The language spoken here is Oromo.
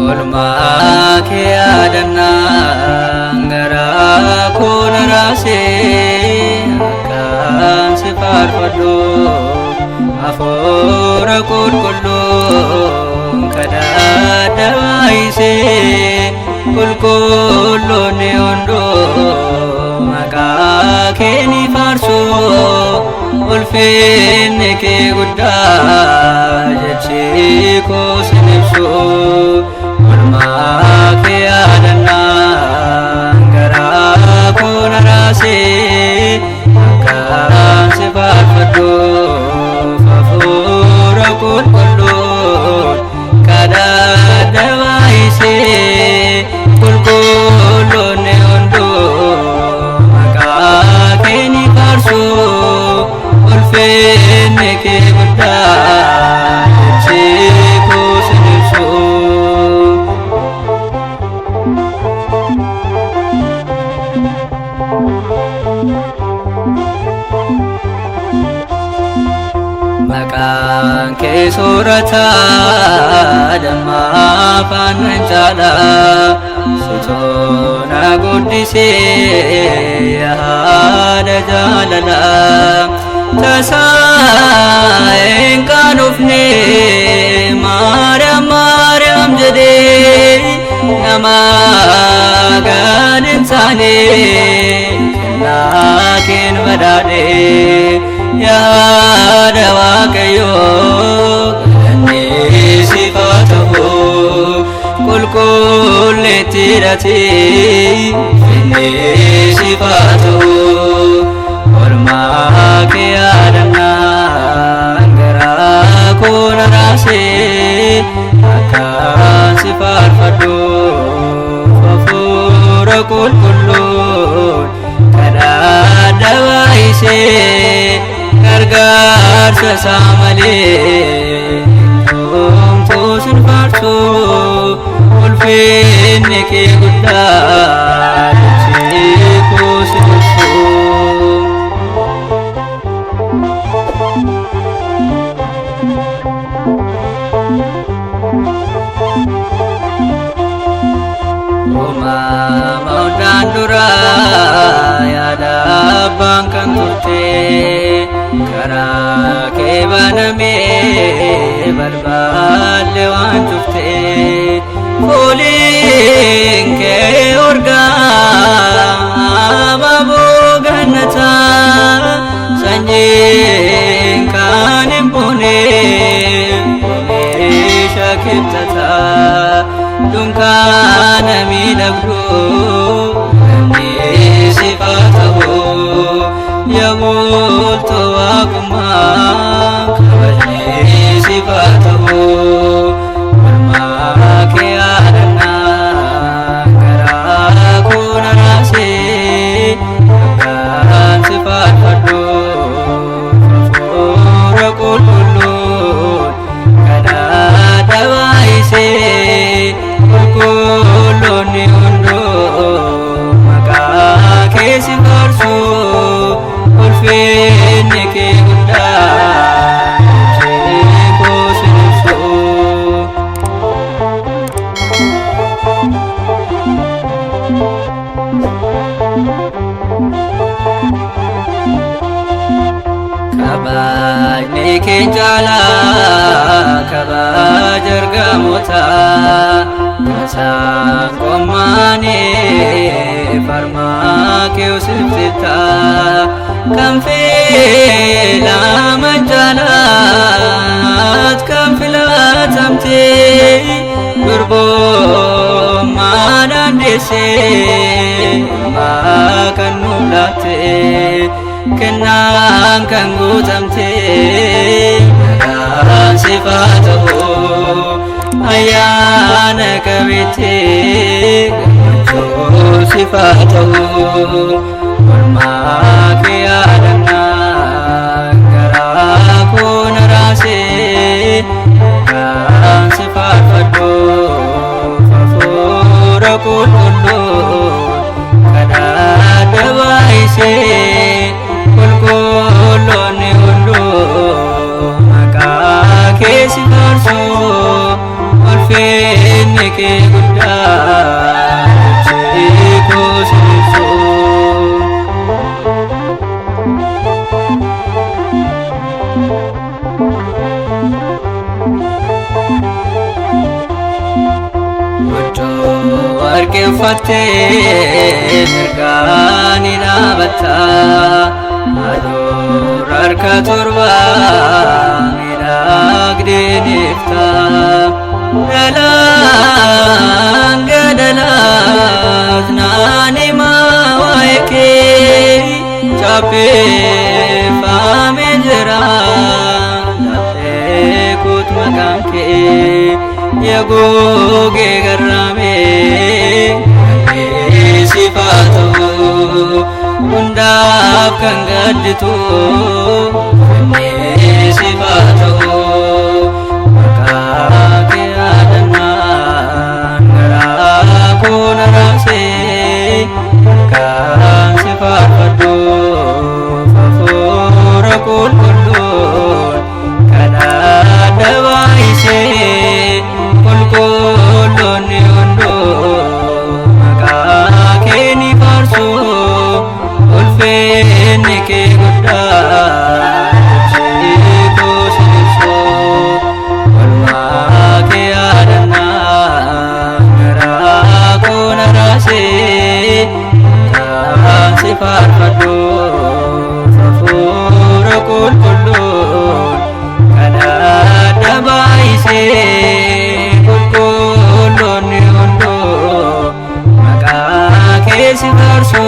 Olma ke adanna gara kun rase akan sifar padu afora kullu kada daise kullu ne ondo maka ke ni farso ulfin ke gudda jechi ko sinipsu Olma ke adanna gara kun rase akan sifar padu afora kullu kada daise kullu ne ondo maka ke ni farso ulfin ke gudda jechi ko sinipsu Makan ke surata dhamma pancala sutona guddise yaada jalala tasaen kanufne Maryam jade nama gadensane lakin badade yaada waaqayyo ganni sifatahu qulqulleetti hidhate inni sifatahu olmaa kee adanna gara kun rase akkan si faarfadhu hafuura qulqulluun kadhaa dabaayise gargaarsa isaa malee homtuu sin faarsu ulfinni kee guddaa jechi koo sin ibsu. Uumama hundaan duraa yaada abbaan kan turte karaa kee banamee barbaadde waan cufte fuuliin kee urgaa abaaboo gannataa sanyiin kan hin buune oomisha kibxataa dunkaana miidhagdu ganni sifatahu yabultu waaqummaa kabajni sifatahu olmaa kee adanna garaa kun rase akkan si faarfadhu hafuura qulqulluun kadhaa dabaayise qulqulloonni hunduu maqaa kee si faarsu ulfinni kee guddaa jechi koo sin ibsu. Kabajni kee caalaa kabaja ergamootaa tasaan qommaanii farmaa kee usibsita kan filaman jaalaat kan filatamte durbummaa dandeessee ammaa kan nuuf laatte kennaan kan guutamte nagaan sifatahu ayyaana qabeettee gammachuu sifatahu olmaa kee adanna garaa uffattee mirgaan ni dhaabatta aduur harka torbaa miidhagdee nifta dhalaan gadalaas naan himaa waa'ee kee chaappeeffamee jira laphee koot maqaan kee yagoogee garraamee siif haa ta'u hundaaf kan gadditu siif haa ta'u maqaa kee yaadannaan garaa koo na raasee kan si faarfadhuuf hafuura qulqulluun kan adda baay'isee qulqulloonni hunduu maqaa kee ni faarsu ulfinni kee guddaa jechuu si ibsu walumaa kee yaadannaan garaa koo na raasee kan si faarfadhuuf hafuura qulqulluun kan adda baay'isee si faarsu